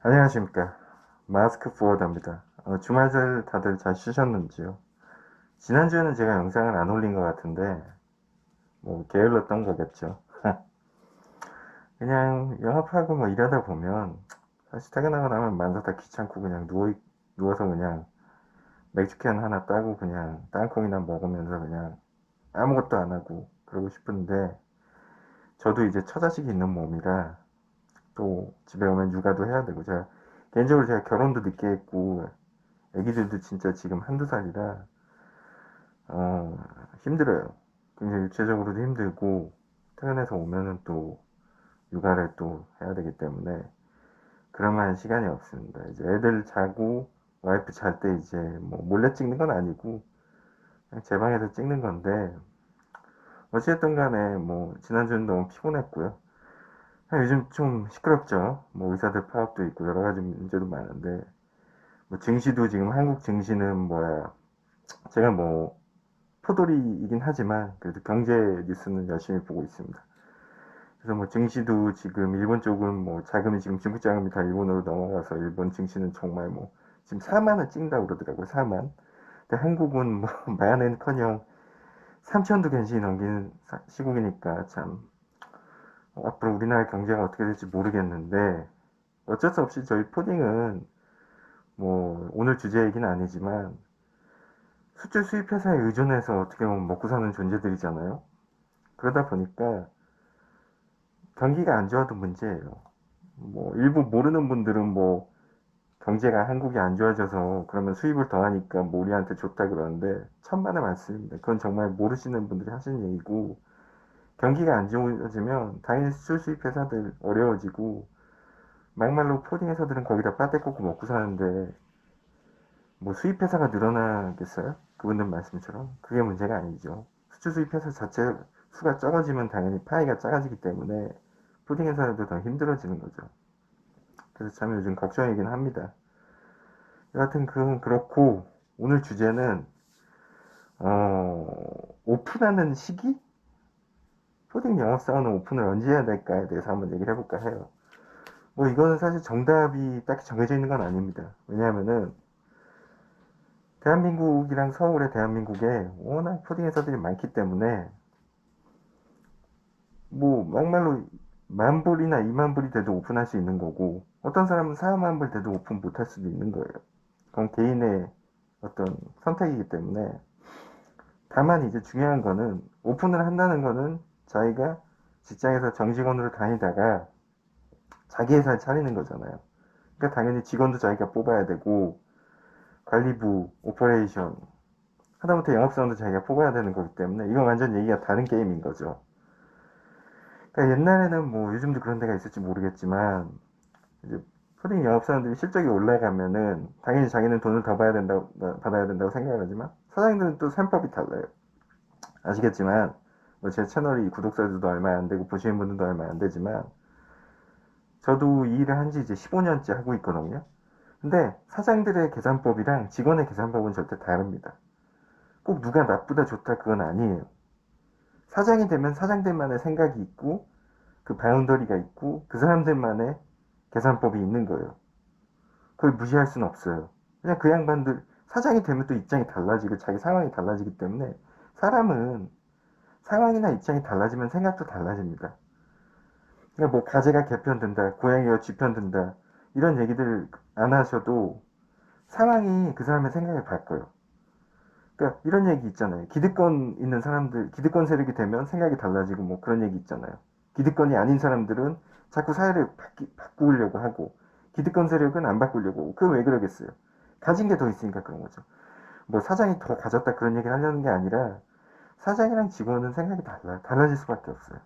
안녕하십니까. 마스크 포워드입니다. 주말들 다들 잘 쉬셨는지요? 지난주에는 제가 영상을 안 올린 것 같은데, 뭐, 게을렀던 거겠죠. 그냥 영업하고 뭐 일하다 보면, 사실 퇴근하고 나면 만사 다 귀찮고 그냥 누워서 그냥 맥주캔 하나 따고 그냥 땅콩이나 먹으면서 그냥 아무것도 안 하고 그러고 싶은데, 저도 이제 처자식이 있는 몸이라 또 집에 오면 육아도 해야 되고, 개인적으로 제가 결혼도 늦게 했고, 애기들도 진짜 지금 한두 살이라 어, 힘들어요. 굉장히 육체적으로도 힘들고, 퇴근해서 오면은 또 육아를 또 해야 되기 때문에, 그럴 만한 시간이 없습니다. 이제 애들 자고, 와이프 잘 때 이제 뭐 몰래 찍는 건 아니고, 그냥 제 방에서 찍는 건데, 어찌됐든 간에 뭐, 지난주는 너무 피곤했고요. 요즘 좀 시끄럽죠. 뭐 의사들 파업도 있고, 여러 가지 문제도 많은데, 뭐 증시도 지금 한국 증시는 뭐야, 제가 뭐, 포돌이이긴 하지만, 그래도 경제 뉴스는 열심히 보고 있습니다. 그래서 뭐 증시도 지금 일본 쪽은 뭐 자금이 지금 중국 자금이 다 일본으로 넘어가서 일본 증시는 정말 뭐 지금 4만을 찍는다고 그러더라고요. 4만. 근데 한국은 뭐 만은커녕 3천도 괜히 넘기는 시국이니까 참 앞으로 우리나라 경제가 어떻게 될지 모르겠는데 어쩔 수 없이 저희 포딩은 뭐 오늘 주제 얘기는 아니지만 수출 수입 회사에 의존해서 어떻게 보면 먹고 사는 존재들이잖아요. 그러다 보니까 경기가 안 좋아도 문제예요. 뭐 일부 모르는 분들은 뭐 경제가 한국이 안 좋아져서 그러면 수입을 더 하니까 뭐 우리한테 좋다 그러는데 천만의 말씀입니다. 그건 정말 모르시는 분들이 하시는 얘기고 경기가 안 좋아지면 당연히 수출 수입 회사들 어려워지고 막말로 포딩 회사들은 거기다 빠떼 꽂고 먹고 사는데 뭐 수입 회사가 늘어나겠어요? 그분들 말씀처럼 그게 문제가 아니죠. 수출 수입 회사 자체 수가 적어지면 당연히 파이가 작아지기 때문에 포딩 회사들도 더 힘들어지는 거죠. 그래서 참 요즘 걱정이긴 합니다. 여하튼 그건 그렇고 오늘 주제는 오픈하는 시기? 초딩 영업사원은 오픈을 언제 해야 될까에 대해서 한번 얘기를 해볼까 해요. 뭐 이거는 사실 정답이 딱히 정해져 있는 건 아닙니다. 왜냐하면은 대한민국이랑 서울의 대한민국에 워낙 푸딩 회사들이 많기 때문에 뭐 막말로 만 불이나 2만 불이 돼도 오픈할 수 있는 거고 어떤 사람은 4만 불 돼도 오픈 못할 수도 있는 거예요. 그건 개인의 어떤 선택이기 때문에 다만 이제 중요한 거는 오픈을 한다는 거는 자기가 직장에서 정직원으로 다니다가 자기 회사를 차리는 거잖아요. 그러니까 당연히 직원도 자기가 뽑아야 되고 관리부, 오퍼레이션 하다못해 영업사원도 자기가 뽑아야 되는 거기 때문에 이건 완전 얘기가 다른 게임인 거죠. 그러니까 옛날에는 뭐 요즘도 그런 데가 있을지 모르겠지만 이제 초딩 영업사원들이 실적이 올라가면은 당연히 자기는 돈을 더 받아야 된다고 생각하지만 사장님들은 또 셈법이 달라요. 아시겠지만 뭐 제 채널이 구독자들도 얼마 안 되고 보시는 분들도 얼마 안 되지만 저도 이 일을 한 지 이제 15년째 하고 있거든요. 근데 사장들의 계산법이랑 직원의 계산법은 절대 다릅니다. 꼭 누가 나쁘다 좋다 그건 아니에요. 사장이 되면 사장들만의 생각이 있고 그 바운더리가 있고 그 사람들만의 계산법이 있는 거예요. 그걸 무시할 수는 없어요. 그냥 그 양반들 사장이 되면 또 입장이 달라지고 자기 상황이 달라지기 때문에 사람은 상황이나 입장이 달라지면 생각도 달라집니다. 그러니까 뭐 가재가 개편된다, 고양이가 쥐편된다 이런 얘기들 안 하셔도 상황이 그 사람의 생각을 바꿔요. 그러니까 이런 얘기 있잖아요. 기득권 있는 사람들, 기득권 세력이 되면 생각이 달라지고 뭐 그런 얘기 있잖아요. 기득권이 아닌 사람들은 자꾸 사회를 바꾸려고 하고 기득권 세력은 안 바꾸려고 하고 그건 왜 그러겠어요? 가진 게 더 있으니까 그런 거죠. 뭐 사장이 더 가졌다 그런 얘기를 하려는 게 아니라 사장이랑 직원은 생각이 달라질 수밖에 없어요.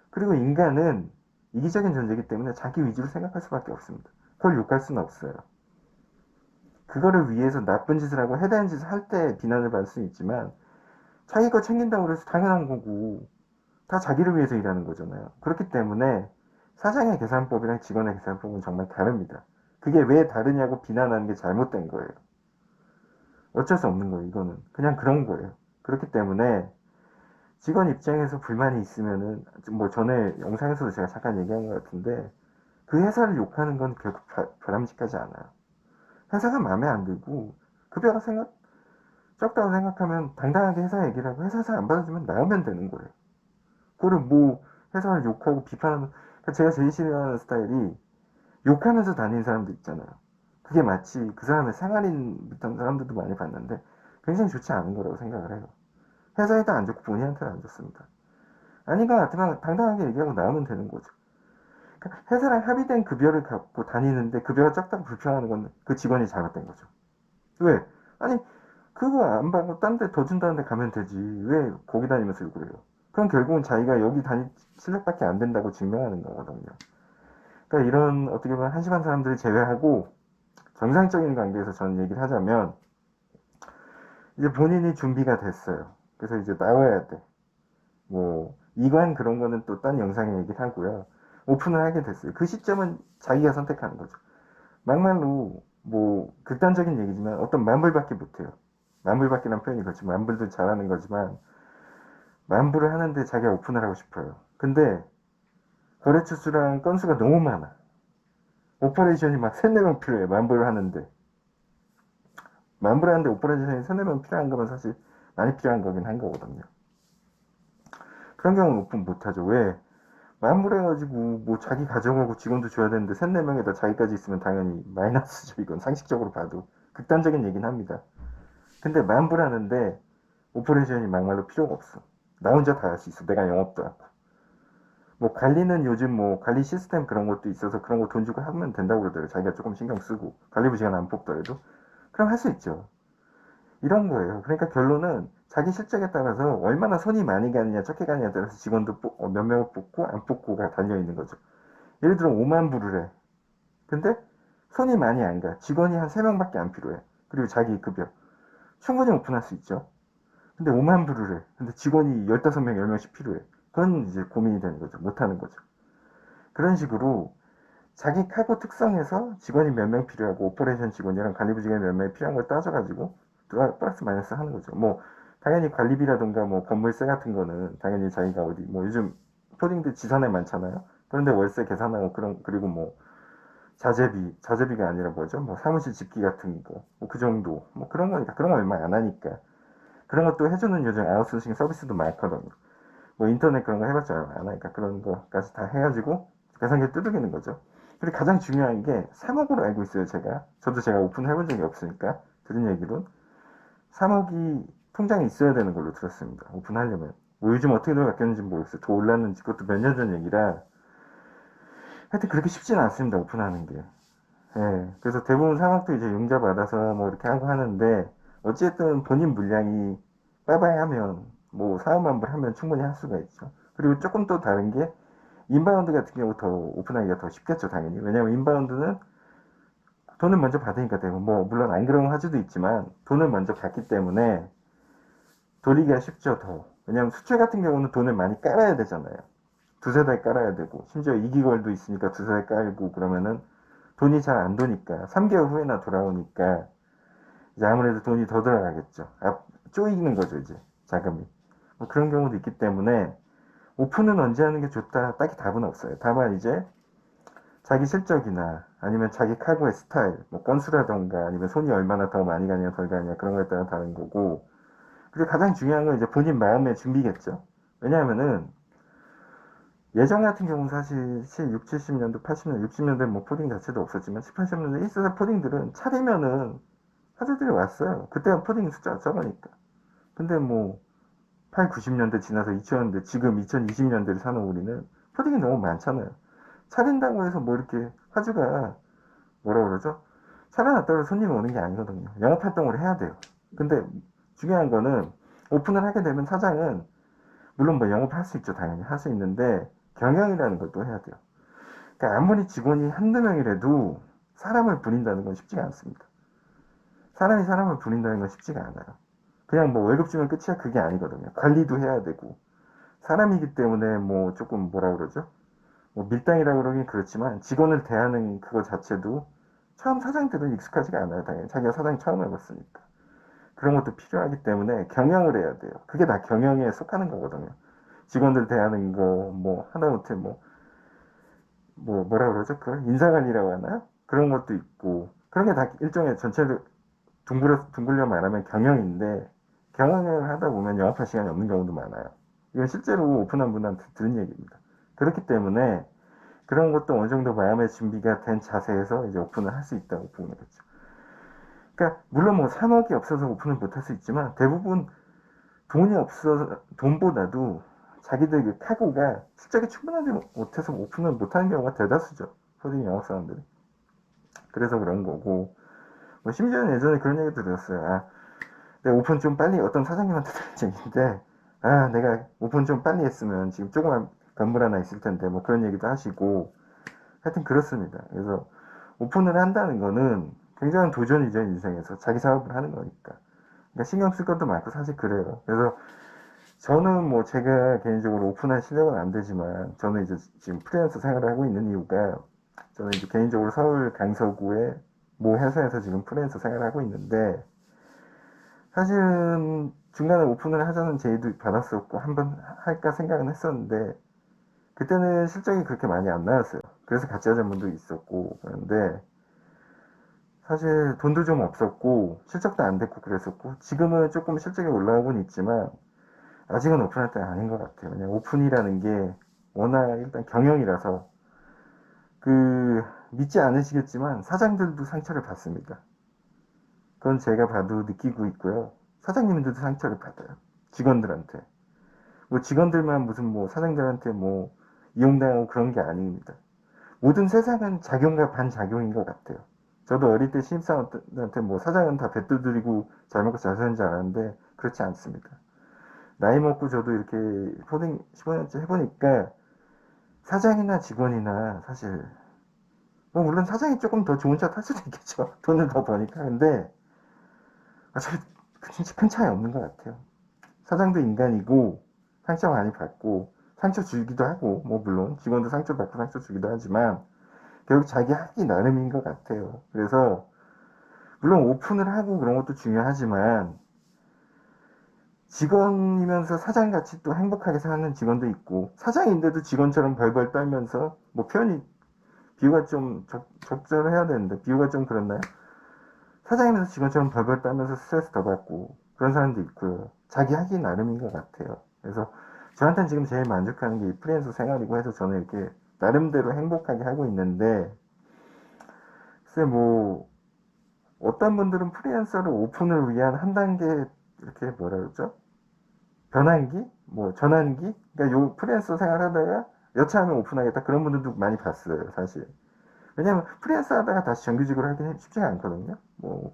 그리고 인간은 이기적인 존재이기 때문에 자기 위주로 생각할 수밖에 없습니다. 그걸 욕할 수는 없어요. 그거를 위해서 나쁜 짓을 하고 해다는 짓을 할 때 비난을 받을 수는 있지만 자기 거 챙긴다고 해서 당연한 거고 다 자기를 위해서 일하는 거잖아요. 그렇기 때문에 사장의 계산법이랑 직원의 계산법은 정말 다릅니다. 그게 왜 다르냐고 비난하는 게 잘못된 거예요. 어쩔 수 없는 거예요. 이거는 그냥 그런 거예요. 그렇기 때문에 직원 입장에서 불만이 있으면은 뭐 전에 영상에서도 제가 잠깐 얘기한 것 같은데 그 회사를 욕하는 건 결국 바람직하지 않아요. 회사가 마음에 안 들고 급여가 적다고 생각하면 당당하게 회사 얘기를 하고 회사에서 안 받아주면 나오면 되는 거예요. 그거를 뭐 회사를 욕하고 비판하는, 그러니까 제가 제일 싫어하는 스타일이 욕하면서 다니는 사람들 있잖아요. 그게 마치 그 사람의 생활인 듯한 사람들도 많이 봤는데 굉장히 좋지 않은 거라고 생각을 해요. 회사에도 안 좋고 본인한테는 안 좋습니다. 아닌 것 같으면 당당하게 얘기하고 나오면 되는 거죠. 그러니까 회사랑 합의된 급여를 갖고 다니는데 급여가 적다고 불평하는 건 그 직원이 잘못된 거죠. 왜? 아니 그거 안 받고 딴 데 더 준다는 데 가면 되지. 왜 거기 다니면서 욕을 해요? 그럼 결국은 자기가 여기 다닐 실력밖에 안 된다고 증명하는 거거든요. 그러니까 이런 어떻게 보면 한심한 사람들을 제외하고 정상적인 관계에서 저는 얘기를 하자면 이제 본인이 준비가 됐어요. 그래서 이제 나와야 돼. 뭐 이관 그런 거는 또 딴 영상에 얘기를 하고요. 오픈을 하게 됐어요. 그 시점은 자기가 선택하는 거죠. 막말로 뭐 극단적인 얘기지만 어떤 만불밖에 못해요. 만불밖이란 표현이 그렇지 만불도 잘하는 거지만 만불을 하는데 자기가 오픈을 하고 싶어요. 근데 거래처 수랑 건수가 너무 많아. 오퍼레이션이 막 3, 4명 필요해. 만불을 하는데. 만불을 하는데 오퍼레이션이 3, 4명 필요한 거면 사실 많이 필요한 거긴 한 거거든요. 그런 경우는 오픈 못하죠. 왜? 만불해가지고 뭐 자기 가정하고 직원도 줘야 되는데 3, 4명에다 자기까지 있으면 당연히 마이너스죠. 이건 상식적으로 봐도. 극단적인 얘기는 합니다. 근데 만불하는데 오퍼레이션이 막말로 필요가 없어. 나 혼자 다 할 수 있어. 내가 영업도 하고. 뭐 관리는 요즘 뭐 관리 시스템 그런 것도 있어서 그런 거 돈 주고 하면 된다고 그러더라고요. 자기가 조금 신경 쓰고 관리부 시간 안 뽑더라도 그럼 할 수 있죠. 이런 거예요. 그러니까 결론은 자기 실적에 따라서 얼마나 손이 많이 가느냐 적게 가느냐에 따라서 직원도 몇 명을 뽑고 안 뽑고가 달려 있는 거죠. 예를 들어 5만 불을 해. 근데 손이 많이 안 가. 직원이 한 3명밖에 안 필요해. 그리고 자기 급여. 충분히 오픈할 수 있죠. 근데 5만 불을 해. 근데 직원이 15명, 10명씩 필요해. 그건 이제 고민이 되는 거죠. 못하는 거죠. 그런 식으로 자기 카고 특성에서 직원이 몇 명 필요하고 오퍼레이션 직원이랑 관리부 직원이 몇 명이 필요한 걸 따져가지고 플러스 마이너스 하는 거죠. 뭐 당연히 관리비라든가 뭐 건물세 같은 거는 당연히 자기가 어디 뭐 요즘 코딩들 지산에 많잖아요. 그런데 월세 계산하고 그리고 뭐 자재비가 아니라 뭐죠? 뭐 사무실 집기 같은 거, 뭐 그 정도, 뭐 그런 거니까 그런 거 얼마 안 하니까 그런 것도 해주는 요즘 아웃소싱 서비스도 많거든요. 뭐 인터넷 그런 거 해봤자 얼마 안 하니까 그런 거까지 다 해가지고 계산기 두들기는 거죠. 그리고 가장 중요한 게 3억으로 알고 있어요, 제가. 저도 제가 오픈해본 적이 없으니까 들은 얘기로 3억이 통장에 있어야 되는 걸로 들었습니다. 오픈하려면. 뭐 요즘 어떻게 바뀌었는지 모르겠어요. 더 올랐는지 그것도 몇 년 전 얘기라 하여튼 그렇게 쉽지는 않습니다. 오픈하는 게. 예, 그래서 대부분 3억도 이제 융자 받아서 뭐 이렇게 하고 하는데 어쨌든 본인 물량이 빠바이 하면 뭐 4억만 불 하면 충분히 할 수가 있죠. 그리고 조금 또 다른 게 인바운드 같은 경우 더 오픈하기가 더 쉽겠죠, 당연히. 왜냐면 인바운드는 돈을 먼저 받으니까 되고, 뭐, 물론 안 그런 화주도 있지만, 돈을 먼저 받기 때문에 돌리기가 쉽죠, 더. 왜냐면 수출 같은 경우는 돈을 많이 깔아야 되잖아요. 두세 달 깔아야 되고, 심지어 2기월도 있으니까 두세 달 깔고, 그러면은 돈이 잘 안 도니까, 3개월 후에나 돌아오니까, 이제 아무래도 돈이 더 들어가겠죠. 쪼이는 거죠, 이제, 자금이. 뭐 그런 경우도 있기 때문에, 오픈은 언제 하는 게 좋다? 딱히 답은 없어요. 다만 이제, 자기 실적이나 아니면 자기 카고의 스타일, 뭐 건수라던가 아니면 손이 얼마나 더 많이 가냐 덜 가냐 그런 거에 따라 다른 거고 그리고 가장 중요한 건 이제 본인 마음의 준비겠죠. 왜냐하면은 예전 같은 경우는 사실 6, 70년도, 80년도, 60년대 뭐 포딩 자체도 없었지만 7, 80년대 1세대 포딩들은 차리면은 화제들이 왔어요. 그때가 포딩 숫자가 적으니까. 근데 뭐 8, 90년대 지나서 2000년대 지금 2020년대를 사는 우리는 포딩이 너무 많잖아요. 차린다고 해서 뭐 이렇게 화주가 뭐라 그러죠? 살아났다고 해서 손님이 오는 게 아니거든요. 영업 활동을 해야 돼요. 근데 중요한 거는 오픈을 하게 되면 사장은 물론 뭐 영업할 수 있죠. 당연히 할 수 있는데 경영이라는 걸 또 해야 돼요. 그러니까 아무리 직원이 한두 명이라도 사람을 부린다는 건 쉽지가 않습니다. 사람이 사람을 부린다는 건 쉽지가 않아요. 그냥 뭐 월급 주면 끝이야 그게 아니거든요. 관리도 해야 되고 사람이기 때문에 뭐 조금 뭐라 그러죠? 뭐 밀당이라고 그러긴 그렇지만 직원을 대하는 그거 자체도 처음 사장들은 익숙하지가 않아요. 당연히 자기가 사장 처음 해봤으니까. 그런 것도 필요하기 때문에 경영을 해야 돼요. 그게 다 경영에 속하는 거거든요. 직원들 대하는 거, 뭐, 하다못해 뭐, 뭐라 그러죠? 그 인사관리라고 하나요? 그런 것도 있고, 그런 게 다 일종의 전체를 둥글려 말하면 경영인데, 경영을 하다 보면 영업할 시간이 없는 경우도 많아요. 이건 실제로 오픈한 분한테 들은 얘기입니다. 그렇기 때문에 그런 것도 어느 정도 마음의 준비가 된 자세에서 이제 오픈을 할 수 있다고 보는 거죠. 그러니까 물론 뭐 3억이 없어서 오픈을 못 할 수 있지만 대부분 돈이 없어서 돈보다도 자기들 그 카고가 실적이 충분하지 못해서 오픈을 못하는 경우가 대다수죠. 코딩 영업사원들이. 그래서 그런 거고 뭐 심지어는 예전에 그런 얘기도 들었어요. 아, 내가 오픈 좀 빨리 어떤 사장님한테 들은 얘기인데 아 내가 오픈 좀 빨리 했으면 지금 조그만 건물 하나 있을 텐데 뭐 그런 얘기도 하시고 하여튼 그렇습니다. 그래서 오픈을 한다는 거는 굉장한 도전이죠. 인생에서 자기 사업을 하는 거니까. 그러니까 신경 쓸 것도 많고 사실 그래요. 그래서 저는 뭐 제가 개인적으로 오픈할 실력은 안 되지만 저는 이제 지금 프리랜서 생활을 하고 있는 이유가 저는 이제 개인적으로 서울 강서구의 모 회사에서 지금 프리랜서 생활을 하고 있는데 사실은 중간에 오픈을 하자는 제의도 받았었고 한번 할까 생각은 했었는데 그때는 실적이 그렇게 많이 안 나왔어요. 그래서 같이 하자는 분도 있었고 그런데 사실 돈도 좀 없었고 실적도 안 됐고 그랬었고 지금은 조금 실적이 올라오고는 있지만 아직은 오픈할 때는 아닌 것 같아요. 그냥 오픈이라는 게 워낙 일단 경영이라서 그 믿지 않으시겠지만 사장들도 상처를 받습니다. 그건 제가 봐도 느끼고 있고요. 사장님들도 상처를 받아요. 직원들한테. 뭐 직원들만 무슨 뭐 사장들한테 뭐 이용당하고 그런 게 아닙니다. 모든 세상은 작용과 반작용인 것 같아요. 저도 어릴 때 신입사원한테 뭐 사장은 다 배두드리고 잘 먹고 잘 사는 줄 알았는데 그렇지 않습니다. 나이 먹고 저도 이렇게 코딩 15년째 해보니까 사장이나 직원이나 사실 뭐 물론 사장이 조금 더 좋은 차 탈 수도 있겠죠. 돈을 더 버니까. 근데 어차피 진짜 큰 차이 없는 것 같아요. 사장도 인간이고 상처 많이 받고 상처 주기도 하고 뭐 물론 직원도 상처 받고 상처 주기도 하지만 결국 자기 하기 나름인 것 같아요. 그래서 물론 오픈을 하고 그런 것도 중요하지만 직원이면서 사장같이 또 행복하게 사는 직원도 있고 사장인데도 직원처럼 벌벌 떨면서 뭐 표현이 비유가 좀 적절해야 되는데 비유가 좀 그렇나요? 사장이면서 직원처럼 벌벌 떨면서 스트레스 더 받고 그런 사람도 있고요. 자기 하기 나름인 것 같아요. 그래서 저한테는 지금 제일 만족하는 게 이 프리랜서 생활이고 해서 저는 이렇게 나름대로 행복하게 하고 있는데 글쎄 뭐 어떤 분들은 프리랜서를 오픈을 위한 한 단계 이렇게 뭐라 그러죠? 변환기? 뭐 전환기? 그러니까 요 프리랜서 생활하다가 여차하면 오픈하겠다 그런 분들도 많이 봤어요 사실. 왜냐면 프리랜서 하다가 다시 정규직으로 하기는 쉽지가 않거든요. 뭐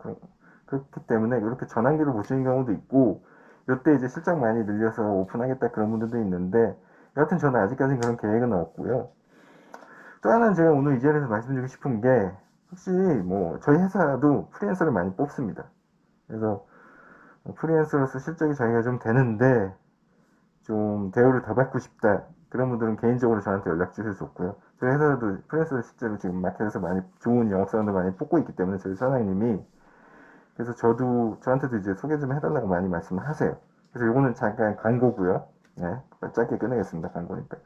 그렇기 때문에 이렇게 전환기를 보시는 경우도 있고 요때 이제 실적 많이 늘려서 오픈하겠다 그런 분들도 있는데 여하튼 저는 아직까지 그런 계획은 없고요. 또 하나는 제가 오늘 이 자리에서 말씀드리고 싶은 게 혹시 뭐 저희 회사도 프리랜서를 많이 뽑습니다. 그래서 프리랜서로서 실적이 저희가 좀 되는데 좀 대우를 더 받고 싶다. 그런 분들은 개인적으로 저한테 연락 주실 수 없고요. 저희 회사도 프리랜서 실제로 지금 마켓에서 많이 좋은 영업사원들 많이 뽑고 있기 때문에 저희 사장님이 그래서 저한테도 이제 소개 좀 해달라고 많이 말씀을 하세요. 그래서 요거는 잠깐 광고고요. 네, 짧게 끝내겠습니다. 광고니까.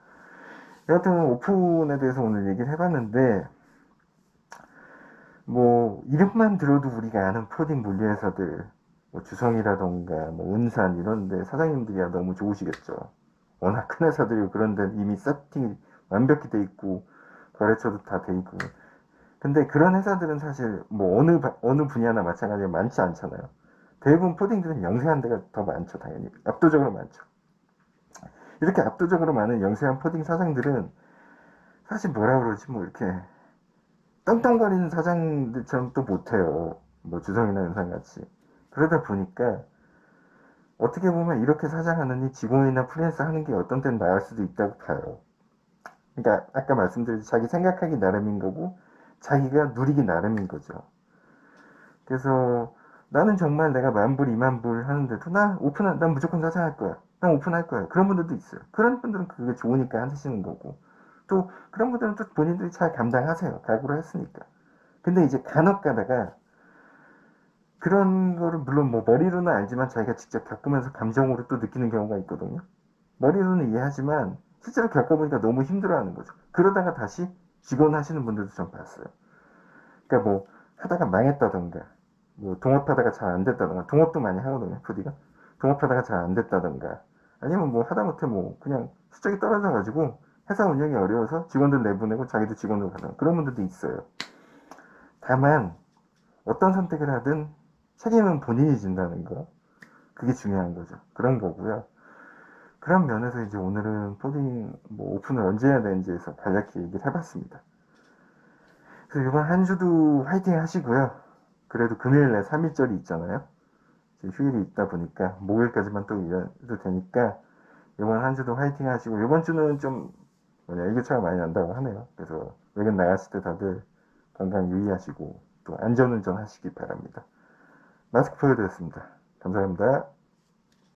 여하튼 오픈에 대해서 오늘 얘기를 해봤는데 뭐 이름만 들어도 우리가 아는 코딩 물류회사들 뭐 주성이라던가 뭐 은산 이런데 사장님들이야 너무 좋으시겠죠. 워낙 큰 회사들이고 그런데 이미 세팅이 완벽히 돼 있고 거래처도 다 돼 있고 근데 그런 회사들은 사실 뭐 어느 분야나 마찬가지로 많지 않잖아요. 대부분 코딩들은 영세한 데가 더 많죠. 당연히 압도적으로 많죠. 이렇게 압도적으로 많은 영세한 코딩 사장들은 사실 뭐라 그러지 뭐 이렇게 떵떵거리는 사장들처럼 또 못해요. 뭐 주성이나 연상같이. 그러다 보니까 어떻게 보면 이렇게 사장하느니 직원이나 프리랜서 하는 게 어떤 때는 나을 수도 있다고 봐요. 그러니까 아까 말씀드린 자기 생각하기 나름인 거고 자기가 누리기 나름인 거죠. 그래서 나는 정말 내가 만불, 이만불 하는데도 난 무조건 사장할 거야. 난 오픈할 거야. 그런 분들도 있어요. 그런 분들은 그게 좋으니까 하시는 거고. 또 그런 분들은 또 본인들이 잘 감당하세요. 각오를 했으니까. 근데 이제 간혹 가다가 그런 거를 물론 뭐 머리로는 알지만 자기가 직접 겪으면서 감정으로 또 느끼는 경우가 있거든요. 머리로는 이해하지만 실제로 겪어보니까 너무 힘들어하는 거죠. 그러다가 다시 직원 하시는 분들도 좀 봤어요. 그러니까 뭐 하다가 망했다던가, 뭐 동업하다가 잘 안 됐다던가, 동업도 많이 하거든요, 푸디가. 동업하다가 잘 안 됐다던가, 아니면 뭐 하다못해 뭐 그냥 실적이 떨어져가지고 회사 운영이 어려워서 직원들 내보내고 자기도 직원으로 가는 그런 분들도 있어요. 다만 어떤 선택을 하든 책임은 본인이 진다는 거, 그게 중요한 거죠. 그런 거고요. 그런 면에서 이제 오늘은 포딩 뭐 오픈을 언제 해야 되는지에서 간략히 얘기를 해봤습니다. 그래서 이번 한 주도 화이팅 하시고요. 그래도 금요일날 3일절이 있잖아요. 휴일이 있다 보니까 목요일까지만 또 일해도 되니까 이번 한 주도 화이팅 하시고, 이번 주는 좀 일교차가 많이 난다고 하네요. 그래서 외근 나갔을 때 다들 건강 유의하시고 또 안전운전 하시기 바랍니다. 마스크 보여드렸습니다. 감사합니다.